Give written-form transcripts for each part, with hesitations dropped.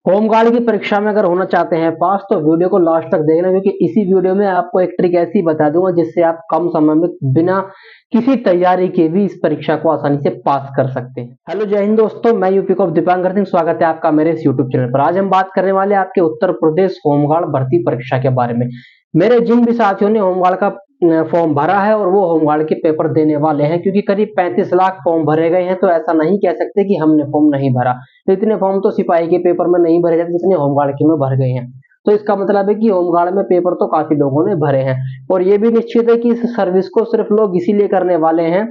Home guard की परीक्षा में अगर होना चाहते हैं पास तो वीडियो को लास्ट तक देखना, क्योंकि इसी वीडियो में आपको एक ट्रिक ऐसी बता दूंगा जिससे आप कम समय में बिना किसी तैयारी के भी इस परीक्षा को आसानी से पास कर सकते हैं। हेलो, जय हिंद दोस्तों, मैं यूपी को दीपांकर सिंह, स्वागत है आपका मेरे इस यूट्यूब चैनल पर। आज हम बात करने वाले आपके उत्तर प्रदेश होमगार्ड भर्ती परीक्षा के बारे में। मेरे जिन भी साथियों ने होमगार्ड का फॉर्म भरा है और वो होमगार्ड के पेपर देने वाले हैं, क्योंकि करीब 35 लाख फॉर्म भरे गए हैं, तो ऐसा नहीं कह सकते कि हमने फॉर्म नहीं भरा। तो इतने फॉर्म तो सिपाही के पेपर में नहीं भरे जाते जितने होमगार्ड के में भर गए हैं। तो इसका मतलब है कि होमगार्ड में पेपर तो काफी लोगों ने भरे हैं। और ये भी निश्चित है कि इस सर्विस को सिर्फ लोग इसीलिए करने वाले हैं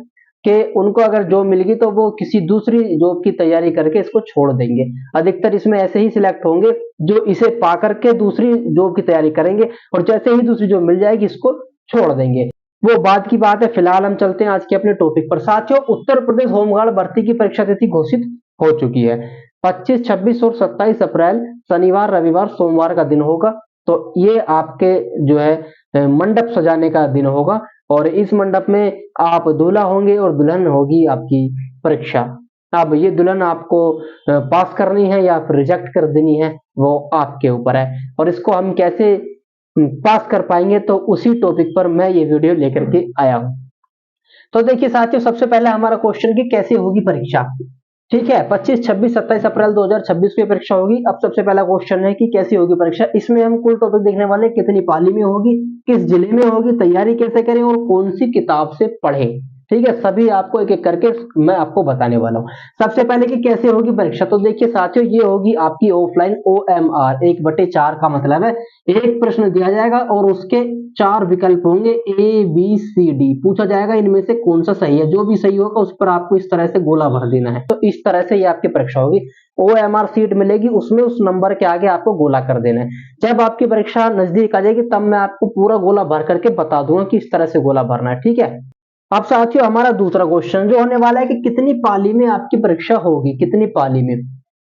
कि उनको अगर जॉब मिल गई तो वो किसी दूसरी जॉब की तैयारी करके इसको छोड़ देंगे। अधिकतर इसमें ऐसे ही सिलेक्ट होंगे जो इसे पा करके दूसरी जॉब की तैयारी करेंगे, और जैसे ही दूसरी जॉब मिल जाएगी इसको छोड़ देंगे। वो बाद की बात है। फिलहाल हम चलते हैं आज के अपने टॉपिक पर। साथियों, उत्तर प्रदेश होमगार्ड भर्ती की परीक्षा तिथि घोषित हो चुकी है। 25, 26 और 27 अप्रैल शनिवार, रविवार, सोमवार का दिन होगा। तो ये आपके जो है मंडप सजाने का दिन होगा, और इस मंडप में आप दूल्हा होंगे और दुल्हन होगी आपकी परीक्षा। अब ये दुल्हन आपको पास करनी है या फिर रिजेक्ट कर देनी है, वो आपके ऊपर है। और इसको हम कैसे पास कर पाएंगे, तो उसी टॉपिक पर मैं ये वीडियो लेकर के आया हूं। तो देखिए साथियों, सबसे पहले हमारा क्वेश्चन कि कैसे होगी परीक्षा। ठीक है, 25, 26, 27 अप्रैल 2026 को परीक्षा होगी। अब सबसे पहला क्वेश्चन है कि कैसी होगी परीक्षा। इसमें हम कुल टॉपिक देखने वाले, कितनी पाली में होगी, किस जिले में होगी, तैयारी कैसे करें और कौन सी किताब से पढ़े। ठीक है, सभी आपको एक एक करके मैं आपको बताने वाला हूँ। सबसे पहले कि कैसे होगी परीक्षा, तो देखिए साथियों, ये होगी आपकी ऑफलाइन OMR 1/4 का मतलब है एक प्रश्न दिया जाएगा और उसके 4 विकल्प होंगे, ABCD पूछा जाएगा, इनमें से कौन सा सही है। जो भी सही होगा उस पर आपको इस तरह से गोला भर देना है। तो इस तरह से ये आपकी परीक्षा होगी। OMR सीट मिलेगी, उसमें उस नंबर के आगे आपको गोला कर देना है। जब आपकी परीक्षा नजदीक आ जाएगी तब मैं आपको पूरा गोला भर करके बता दूंगा कि इस तरह से गोला भरना है। ठीक है, अब साथियों हमारा दूसरा क्वेश्चन जो होने वाला है कि कितनी पाली में आपकी परीक्षा होगी, कितनी पाली में।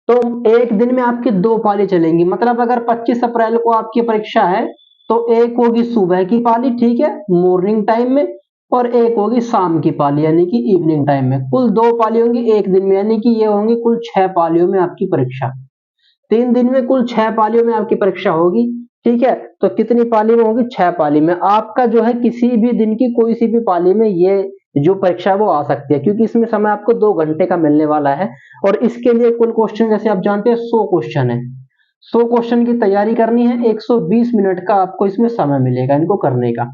तो एक दिन में आपकी 2 पाली चलेंगी। मतलब अगर 25 अप्रैल को आपकी परीक्षा है तो एक होगी सुबह की पाली, ठीक है, मॉर्निंग टाइम में, और एक होगी शाम की पाली यानी कि इवनिंग टाइम में। कुल 2 पाली होंगी एक दिन में, यानी कि ये होंगी कुल 6 पालियों में आपकी परीक्षा। 3 दिन में कुल 6 पालियों में आपकी परीक्षा होगी। ठीक है, तो कितनी पाली में होगी, 6 पाली में। आपका जो है किसी भी दिन की कोई सी भी पाली में ये जो परीक्षा है वो आ सकती है, क्योंकि इसमें समय आपको 2 घंटे का मिलने वाला है। और इसके लिए कुल क्वेश्चन जैसे आप जानते हैं 100 क्वेश्चन है। 100 क्वेश्चन की तैयारी करनी है, 120 मिनट का आपको इसमें समय मिलेगा इनको करने का।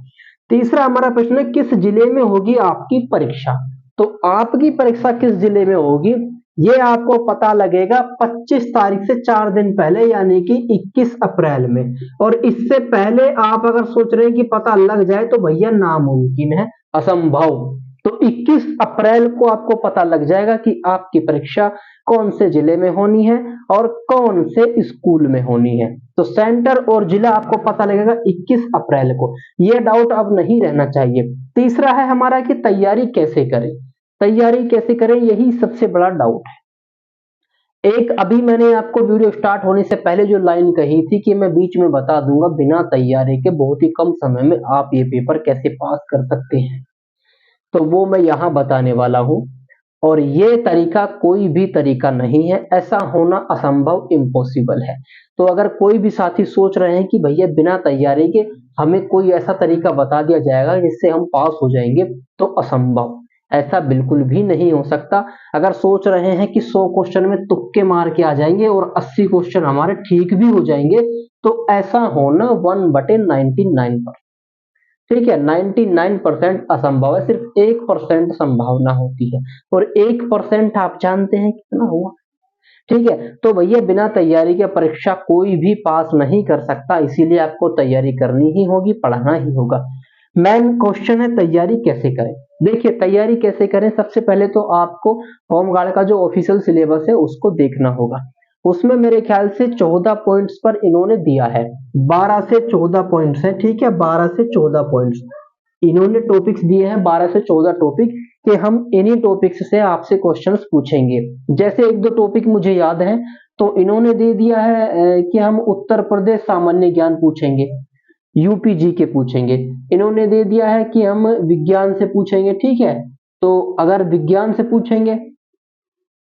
तीसरा हमारा प्रश्न है किस जिले में होगी आपकी परीक्षा। तो आपकी परीक्षा किस जिले में होगी ये आपको पता लगेगा 25 तारीख से 4 दिन पहले, यानी कि 21 अप्रैल में। और इससे पहले आप अगर सोच रहे हैं कि पता लग जाए तो भैया नामुमकिन है, असंभव। तो 21 अप्रैल को आपको पता लग जाएगा कि आपकी परीक्षा कौन से जिले में होनी है और कौन से स्कूल में होनी है। तो सेंटर और जिला आपको पता लगेगा 21 अप्रैल को। यह डाउट अब नहीं रहना चाहिए। तीसरा है हमारा कि तैयारी कैसे करें। तैयारी कैसे करें, यही सबसे बड़ा डाउट है। एक अभी मैंने आपको वीडियो स्टार्ट होने से पहले जो लाइन कही थी कि मैं बीच में बता दूंगा बिना तैयारी के बहुत ही कम समय में आप ये पेपर कैसे पास कर सकते हैं, तो वो मैं यहां बताने वाला हूं। और ये तरीका कोई भी तरीका नहीं है, ऐसा होना असंभव, इम्पॉसिबल है। तो अगर कोई भी साथी सोच रहे हैं कि भैया बिना तैयारी के हमें कोई ऐसा तरीका बता दिया जाएगा जिससे हम पास हो जाएंगे, तो असंभव, ऐसा बिल्कुल भी नहीं हो सकता। अगर सोच रहे हैं कि 100 क्वेश्चन में तुक्के मार के आ जाएंगे और 80 क्वेश्चन हमारे ठीक भी हो जाएंगे, तो ऐसा होना 1/99। ठीक है, 99% असंभव है, सिर्फ 1% संभावना होती है। और 1% आप जानते हैं कितना हुआ। ठीक है, तो भैया बिना तैयारी के परीक्षा कोई भी पास नहीं कर सकता, इसीलिए आपको तैयारी करनी ही होगी, पढ़ना ही होगा। मेन क्वेश्चन है तैयारी कैसे करें। देखिए तैयारी कैसे करें, सबसे पहले तो आपको होमगार्ड का जो ऑफिशियल सिलेबस है उसको देखना होगा। उसमें मेरे ख्याल से 14 पॉइंट्स पर इन्होंने दिया है, 12 से 14 पॉइंट्स है। ठीक है, 12 से 14 पॉइंट्स इन्होंने टॉपिक्स दिए हैं, 12 से 14 टॉपिक, कि हम इन्हीं टॉपिक्स से आपसे क्वेश्चंस पूछेंगे। जैसे एक दो टॉपिक मुझे याद है, तो इन्होंने दे दिया है कि हम उत्तर प्रदेश सामान्य ज्ञान पूछेंगे, यूपीजी के पूछेंगे। इन्होंने दे दिया है कि हम विज्ञान से पूछेंगे। ठीक है, तो अगर विज्ञान से पूछेंगे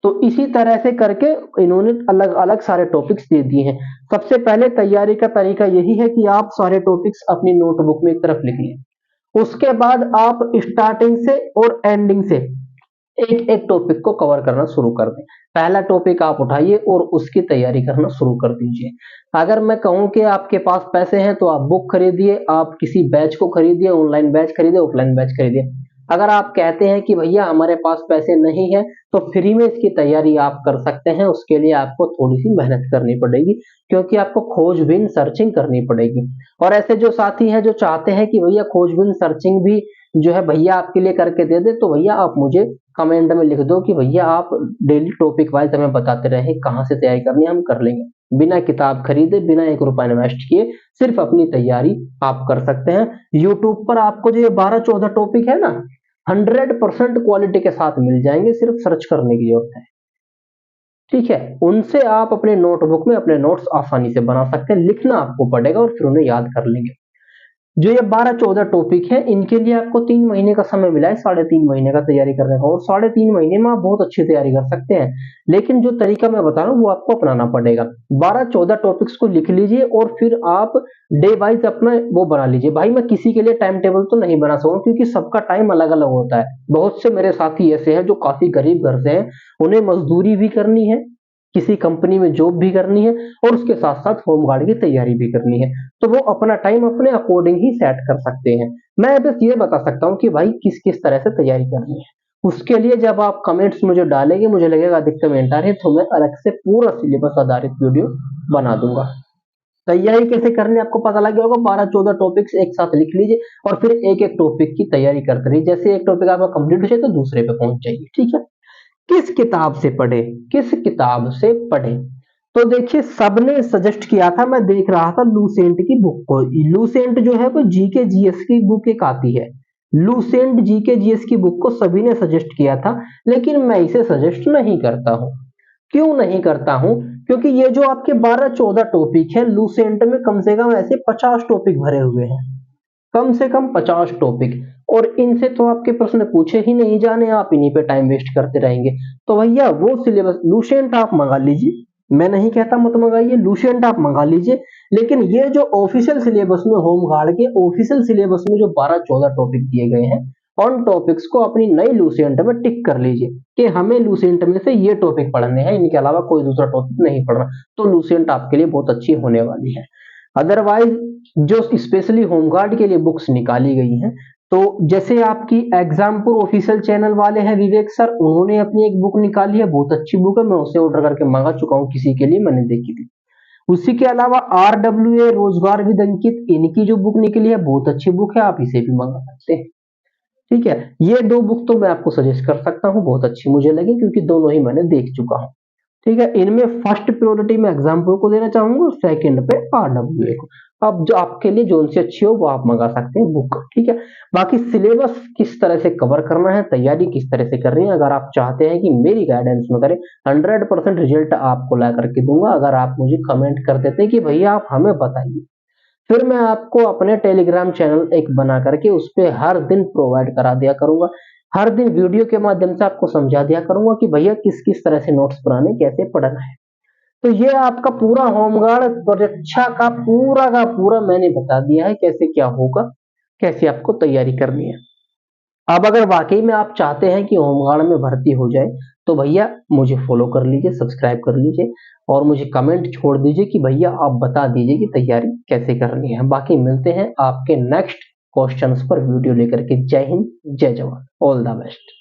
तो इसी तरह से करके इन्होंने अलग अलग सारे टॉपिक्स दे दिए हैं। सबसे पहले तैयारी का तरीका यही है कि आप सारे टॉपिक्स अपनी नोटबुक में एक तरफ लिख लें। उसके बाद आप स्टार्टिंग से और एंडिंग से एक एक टॉपिक को कवर करना शुरू कर दें। पहला टॉपिक आप उठाइए और उसकी तैयारी करना शुरू कर दीजिए। अगर मैं कहूं कि आपके पास पैसे हैं तो आप बुक खरीदिए, आप किसी बैच को खरीदिए, ऑनलाइन बैच खरीदिए, ऑफलाइन बैच खरीदिए। अगर आप कहते हैं कि भैया हमारे पास पैसे नहीं है तो फ्री में इसकी तैयारी आप कर सकते हैं। उसके लिए आपको थोड़ी सी मेहनत करनी पड़ेगी, क्योंकि आपको खोजबीन सर्चिंग करनी पड़ेगी। और ऐसे जो साथी हैं जो चाहते हैं कि भैया खोजबीन सर्चिंग भी जो है भैया आपके लिए करके दे दे, तो भैया आप मुझे कमेंट में लिख दो कि भैया आप डेली टॉपिक वाइज हमें बताते रहे कहाँ से तैयारी करनी है, हम कर लेंगे। बिना किताब खरीदे, बिना 1 रुपया इन्वेस्ट किए सिर्फ अपनी तैयारी आप कर सकते हैं। यूट्यूब पर आपको जो ये 12-14 टॉपिक है ना, 100% क्वालिटी के साथ मिल जाएंगे, सिर्फ सर्च करने की जरूरत है। ठीक है, उनसे आप अपने नोटबुक में अपने नोट्स आसानी से बना सकते हैं। लिखना आपको पड़ेगा और फिर उन्हें याद कर लेंगे। जो ये 12-14 टॉपिक है, इनके लिए आपको 3 महीने का समय मिला है, 3.5 महीने का तैयारी करने का, और 3.5 महीने में आप बहुत अच्छी तैयारी कर सकते हैं। लेकिन जो तरीका मैं बता रहा हूँ वो आपको अपनाना पड़ेगा। 12-14 टॉपिक्स को लिख लीजिए और फिर आप डे वाइज अपना वो बना लीजिए। भाई मैं किसी के लिए टाइम टेबल तो नहीं बना सकूँ, क्योंकि सबका टाइम अलग अलग होता है। बहुत से मेरे साथी ऐसे हैं जो काफी गरीब घर से हैं, उन्हें मजदूरी भी करनी है, किसी कंपनी में जॉब भी करनी है, और उसके साथ साथ होमगार्ड की तैयारी भी करनी है। तो वो अपना टाइम अपने अकॉर्डिंग ही सेट कर सकते हैं। मैं बस ये बता सकता हूँ कि भाई किस किस तरह से तैयारी करनी है। उसके लिए जब आप कमेंट्स मुझे डालेंगे, मुझे लगेगा अधिक कमेंट आ रहे हैं, तो मैं अलग से पूरा सिलेबस आधारित वीडियो बना दूंगा। तैयारी कैसे करनी है आपको पता लग गया होगा। 12-14 टॉपिक्स एक साथ लिख लीजिए और फिर एक एक टॉपिक की तैयारी करते रहिए। जैसे एक टॉपिक आपका कंप्लीट हो जाए तो दूसरे पे पहुंच जाइए। ठीक है, किस किताब से पढ़े, किस किताब से पढ़े? तो देखिए, सबने सजेस्ट किया था, मैं देख रहा था लूसेंट की बुक को। लूसेंट जो है वो जीके जीएस की बुक एक आती है। लूसेंट जीके जीएस की बुक को सभी ने सजेस्ट किया था, लेकिन मैं इसे सजेस्ट नहीं करता हूं। क्यों नहीं करता हूं? क्योंकि ये जो आपके 12-14 टॉपिक है, लूसेंट में कम से कम ऐसे 50 टॉपिक भरे हुए हैं, कम से कम 50 टॉपिक, और इनसे तो आपके प्रश्न पूछे ही नहीं जाने, आप इन्हीं पे टाइम वेस्ट करते रहेंगे। तो भैया वो सिलेबस लूसेंट आप मंगा लीजिए, मैं नहीं कहता मत मंगाइए, लूसेंट आप मंगा लीजिए। लेकिन ये जो ऑफिशियल सिलेबस में, होमगार्ड के ऑफिशियल सिलेबस में जो 12-14 टॉपिक दिए गए हैं, उन टॉपिक्स को अपनी नई लूसेंट में टिक कर लीजिए कि हमें लूसेंट में से ये टॉपिक पढ़ने हैं, इनके अलावा कोई दूसरा टॉपिक नहीं पढ़ना। तो लूसेंट आपके लिए बहुत अच्छी होने वाली है। अदरवाइज जो स्पेशली होमगार्ड के लिए बुक्स निकाली गई हैं, तो जैसे आपकी एग्जामपुर ऑफिशियल चैनल वाले हैं विवेक सर, उन्होंने अपनी एक बुक निकाली है, बहुत अच्छी बुक है, मैं उसे ऑर्डर करके मंगा चुका हूँ, किसी के लिए मैंने देखी थी। उसी के अलावा RWA रोजगार विद अंकित, इनकी जो बुक निकली है बहुत अच्छी बुक है, आप इसे भी मंगा सकते हैं। ठीक है, ये 2 बुक तो मैं आपको सजेस्ट कर सकता हूँ, बहुत अच्छी मुझे लगी, क्योंकि दोनों ही मैंने देख चुका हूँ। ठीक है, इनमें फर्स्ट प्रायोरिटी मैं एग्जाम्पल को देना चाहूंगा, सेकंड पे RWA को। अब जो आपके लिए जोन से अच्छी हो वो आप मंगा सकते हैं बुक। ठीक है, बाकी सिलेबस किस तरह से कवर करना है, तैयारी किस तरह से करनी है, अगर आप चाहते हैं कि मेरी गाइडेंस में करें, 100% रिजल्ट आपको ला करके दूंगा। अगर आप मुझे कमेंट कर देते हैं कि भैया आप हमें बताइए, फिर मैं आपको अपने टेलीग्राम चैनल एक बना करके उस पर हर दिन प्रोवाइड करा दिया करूंगा। हर दिन वीडियो के माध्यम से आपको समझा दिया करूंगा कि भैया किस किस तरह से नोट्स बनाने, कैसे पढ़ना है। तो ये आपका पूरा होमगार्ड परीक्षा का पूरा मैंने बता दिया है, कैसे क्या होगा, कैसे आपको तैयारी करनी है। अब अगर वाकई में आप चाहते हैं कि होमगार्ड में भर्ती हो जाए, तो भैया मुझे फॉलो कर लीजिए, सब्सक्राइब कर लीजिए, और मुझे कमेंट छोड़ दीजिए कि भैया आप बता दीजिए कि तैयारी कैसे करनी है। बाकी मिलते हैं आपके नेक्स्ट क्वेश्चंस पर वीडियो लेकर के। जय हिंद, जय जवान, ऑल द बेस्ट।